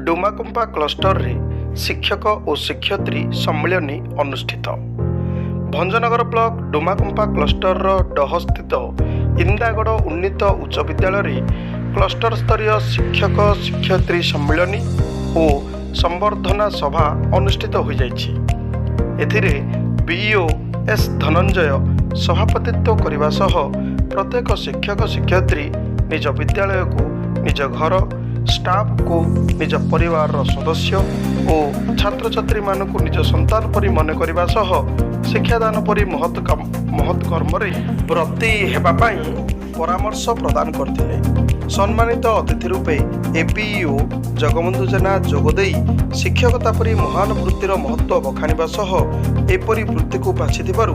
डुमाकुंपा cluster रे शिक्षक और शिक्षयित्री सम्मिलनी अनुष्ठित। भंजनगर ब्लॉक डुमाकुंपा क्लस्टर डहस्थित इंदागड़ उन्नीत उच्च विद्यालय क्लस्टर स्तरीय शिक्षक शिक्षयित्री सम्मिलनी और संबर्धना सभा अनुष्ठित हो जाइछि। एथिरे बीईओ एस धनंजय सभापतित्व करने सह प्रत्येक शिक्षक शिक्षयित्री निज विद्यालय को निज घर स्टाफ को निज परिवार सदस्य और छात्र छात्री मान को निज संतान परि मन करने सह शिक्षादान परि महत् कर्म ब्रती हेबापाई परामर्श प्रदान करथिले। सम्मानित अतिथि रूपे एबीईओ जगबन जेना जोगदे शिक्षकता परि महान वृत्तिर महत्व बखाणिबा सह एपरी वृत्ति को बाछिथिबारु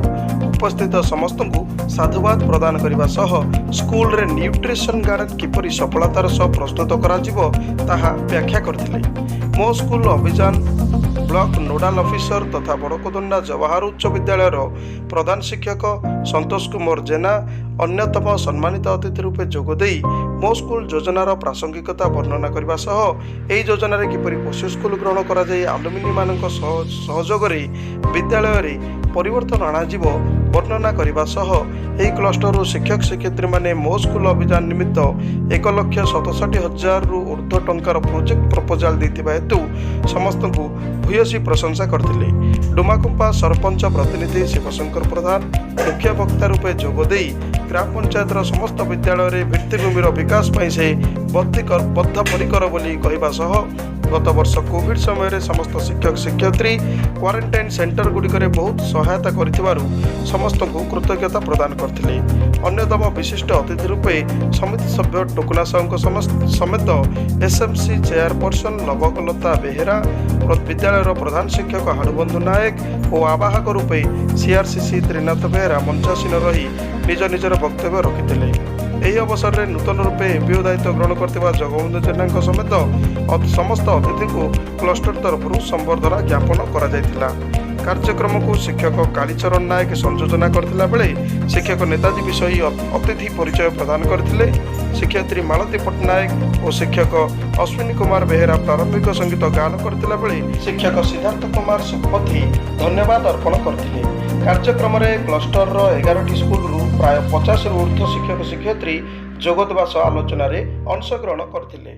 उपस्थित समस्त को साधुवाद प्रदान करने सह स्कूल रे न्यूट्रिशन गार्डन किपरि सफलतार सह प्रस्तुत कराजिबो ताहा व्याख्या करथिले। मो स्कूल अभियान ब्लॉक नोडाल ऑफिसर तथा बड़कोदंडा जवाहर उच्च विद्यालय प्रधान शिक्षक संतोष कुमार जेना अन्यतम सम्मानित अतिथि रूपे जोगदे मो स्कूल योजनार प्रासंगिकता वर्णना करने सह यह योजन किपरि पशु स्कूल ग्रहण करा जाय आलुमिनी मानक सहयोग विद्यालय रे परिवर्तन अणाजिब वर्णना करने सह यह क्लस्टर शिक्षक शिक्षयित्री माने मो स्कूल अभियान निमित्त 1,67,000 रु ऊर्ध्व टंकार प्रोजेक्ट प्रपोजाल देथिबा हेतु समस्त को भूयसी प्रशंसा करथिले। डुमाकुंपा सरपंच प्रतिनिधि शिवशंकर प्रधान मुख्य वक्ता रूपे जोगदे ग्राम पंचायत समस्त विद्यालय रे भित्तिभूमिर विकास पाई से बद्धपरिकर बोली कहवा सह गत वर्ष कोविड समय समस्त शिक्षक शिक्षयित्री क्वारंटाइन सेंटर गुड़िक बहुत सहायता कर समस्त को कृतज्ञता प्रदान करथिले। अन्यतम विशिष्ट अतिथि रूपे समिति सभ्य टुकुना साहू समेत एसएमसी चेयरपर्सन लवकलता बेहेरा विद्यालय प्रधान शिक्षक हाड़ुबंधु नायक और आवाहक रूपे सीआरसीसी त्रिनाथ बेहेरा मंचासीन रही निज निजर वक्तव्य रखिथिले। ଏହି ଅବସରରେ ନୂତନ ରୂପେ ଏବିଓ ଦାୟିତ୍ୱ ଗ୍ରହଣ କରିଥିବା ଜଗବନ ଜେନାଙ୍କ ସମେତ ସମସ୍ତ ଅତିଥିଙ୍କୁ କ୍ଲଷ୍ଟର ତରଫରୁ ସମ୍ବର୍ଦ୍ଧନା ଜ୍ଞାପନ କରାଯାଇଥିଲା। କାର୍ଯ୍ୟକ୍ରମକୁ ଶିକ୍ଷକ କାଳିଚରଣ ନାୟକ ସଂଯୋଜନା କରିଥିଲା ବେଳେ ଶିକ୍ଷକ ନେତାଜୀ ବିଷୟୀ ଅତିଥି ପରିଚୟ ପ୍ରଦାନ କରିଥିଲେ। ଶିକ୍ଷୟିତ୍ରୀ ମାଳତୀ ପଟ୍ଟନାୟକ ଓ ଶିକ୍ଷକ ଅଶ୍ୱିନୀ କୁମାର ବେହେରା ପ୍ରାରମ୍ଭିକ ସଙ୍ଗୀତ ଗାନ କରିଥିଲା ବେଳେ ଶିକ୍ଷକ ସିଦ୍ଧାର୍ଥ କୁମାର ଶତପଥୀ ଧନ୍ୟବାଦ ଅର୍ପଣ କରିଥିଲେ। କାର୍ଯ୍ୟକ୍ରମରେ କ୍ଲଷ୍ଟରର 11ଟି ସ୍କୁଲରୁ ପ୍ରାୟ 50 ରୁ ଊର୍ଦ୍ଧ୍ୱ ଶିକ୍ଷକ ଶିକ୍ଷୟିତ୍ରୀ ଯୋଗ ଦେବା ସହ ଆଲୋଚନାରେ ଅଂଶଗ୍ରହଣ କରିଥିଲେ।